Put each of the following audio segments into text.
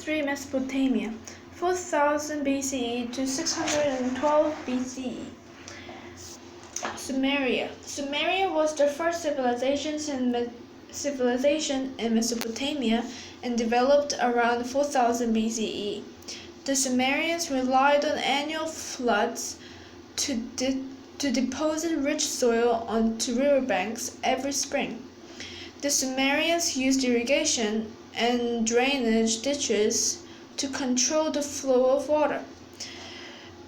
3. Mesopotamia, 4000 BCE to 612 BCE. Sumeria. Sumeria was the first civilization in Mesopotamia and developed around 4000 BCE. The Sumerians relied on annual floods to deposit rich soil onto riverbanks every spring. The Sumerians used irrigation and drainage ditches to control the flow of water.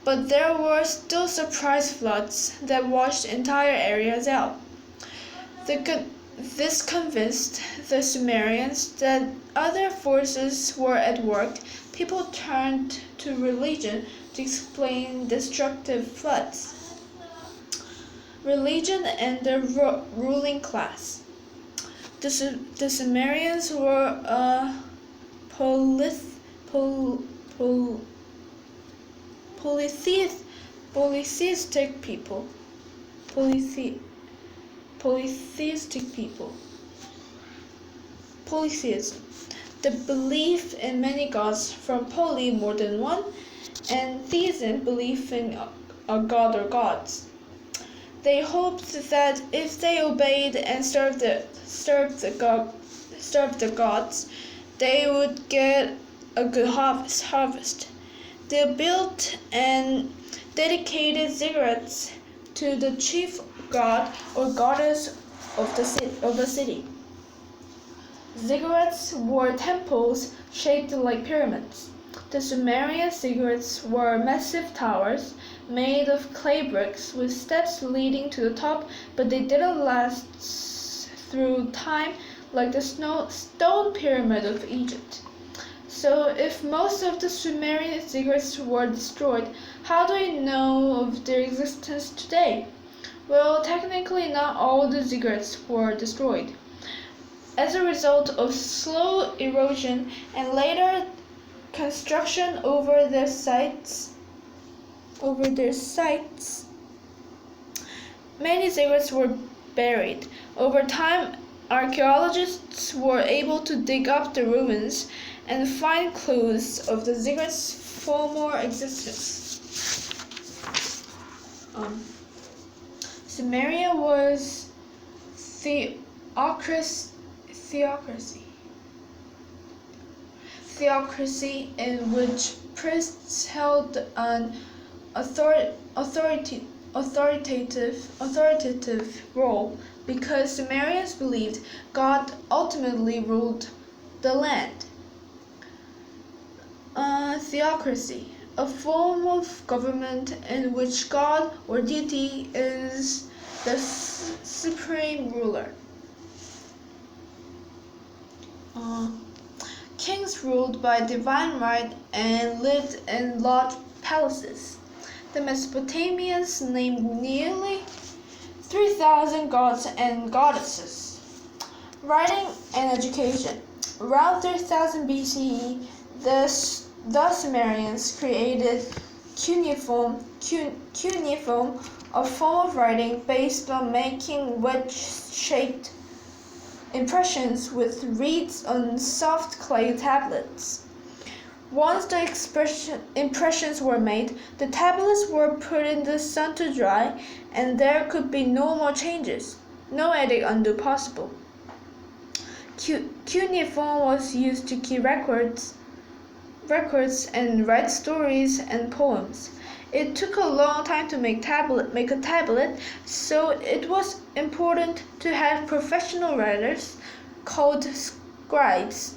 But there were still surprise floods that washed entire areas out. This convinced the Sumerians that other forces were at work. People turned to religion to explain destructive floods. Religion and the ruling class. The Sumerians were a polytheistic people. Polytheism. The belief in many gods, from poly, more than one, and theism, belief in a god or gods. They hoped that if they obeyed and served the gods, they would get a good harvest. They built and dedicated ziggurats to the chief god or goddess of the city. Ziggurats were temples shaped like pyramids. The Sumerian ziggurats were massive towers made of clay bricks with steps leading to the top, but they didn't last through time like the stone pyramid of Egypt. So if most of the Sumerian ziggurats were destroyed, how do we know of their existence today? Well, technically not all the ziggurats were destroyed. As a result of slow erosion and later construction over their sites, many ziggurats were buried. Over time, archaeologists were able to dig up the ruins and find clues of the ziggurats' former existence. Sumeria was theocracy in which priests held an authoritative role because Sumerians believed God ultimately ruled the land. Theocracy, a form of government in which God or deity is the supreme ruler. Kings ruled by divine right and lived in large palaces. The Mesopotamians named nearly 3,000 gods and goddesses. Writing and education. Around 3000 BCE, the Sumerians created cuneiform, a form of writing based on making wedge-shaped impressions with reeds on soft clay tablets. Once the impressions were made, the tablets were put in the sun to dry, and there could be no more changes, no edit undo possible. Cuneiform was used to keep records and write stories and poems. It took a long time to make a tablet, so it was important to have professional writers called scribes.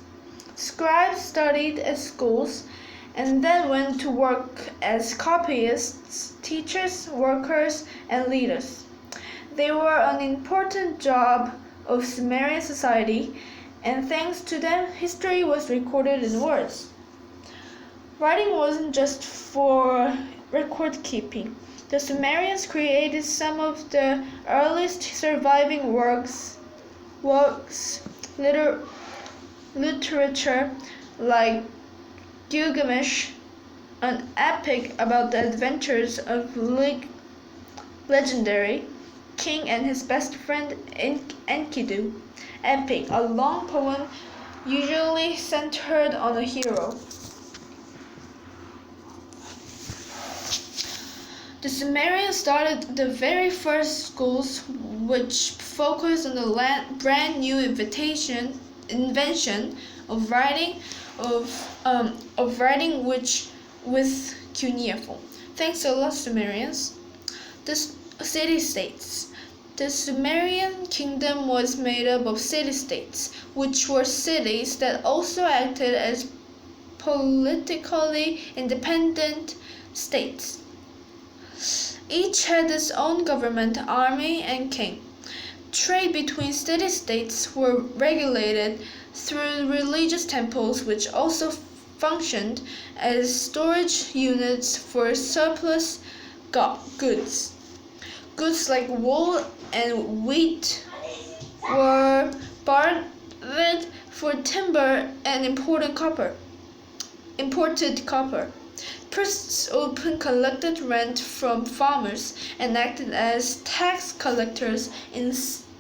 Scribes studied at schools and then went to work as copyists, teachers, workers, and leaders. They were an important job of Sumerian society, and thanks to them, history was recorded in words. Writing wasn't just for record keeping. The Sumerians created some of the earliest surviving literature like Gilgamesh, an epic about the adventures of legendary king and his best friend Enkidu. Epic, a long poem usually centered on a hero. The Sumerians started the very first schools, which focused on the brand new invention of writing, which with cuneiform. Thanks a lot, Sumerians. The city-states. The Sumerian kingdom was made up of city-states, which were cities that also acted as politically independent states. Each had its own government, army, and king. Trade between city-states were regulated through religious temples, which also functioned as storage units for surplus goods. Goods like wool and wheat were bartered for timber and imported copper. Priests often collected rent from farmers and acted as tax collectors in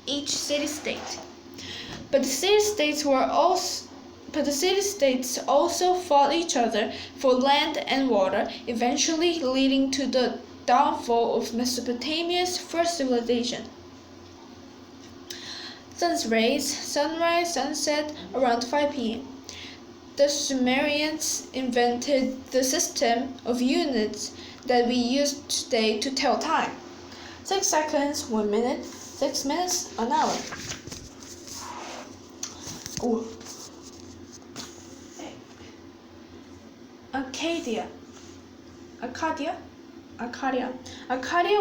each city-state. But the city-states also fought each other for land and water, eventually leading to the downfall of Mesopotamia's first civilization. Sunrise, sunset, around 5 p.m. The Sumerians invented the system of units that we use today to tell time. 6 seconds, 1 minute, 6 minutes, an hour. Ooh. Arcadia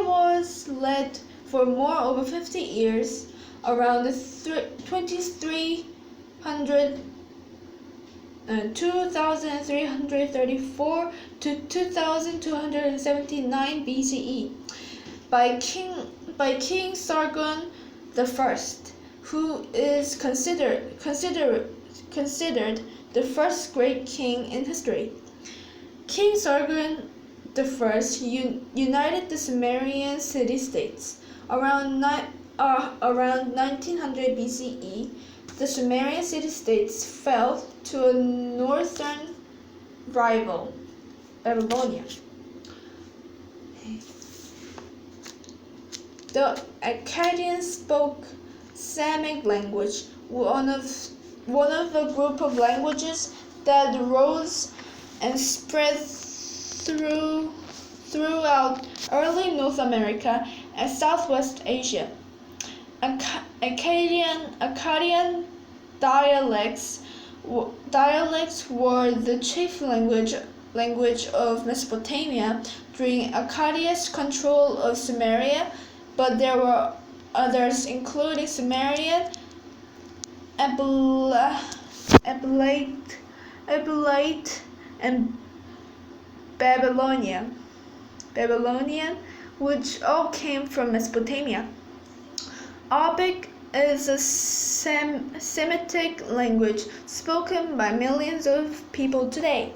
was led for more over 50 years, around the 2334 to 2279 BCE by King Sargon I, who is considered the first great king in history. King Sargon I united the Sumerian city-states. Around 1900 BCE, the Sumerian city-states fell to a northern rival, Babylonia. The Akkadians spoke Samic language, one of a group of languages that rose and spread throughout early North America and Southwest Asia. Akkadian dialects were the chief language of Mesopotamia during Akkadia's control of Sumeria, but there were others including Sumerian, Ebelite, and Babylonian, which all came from Mesopotamia. Arabic is a Semitic language spoken by millions of people today.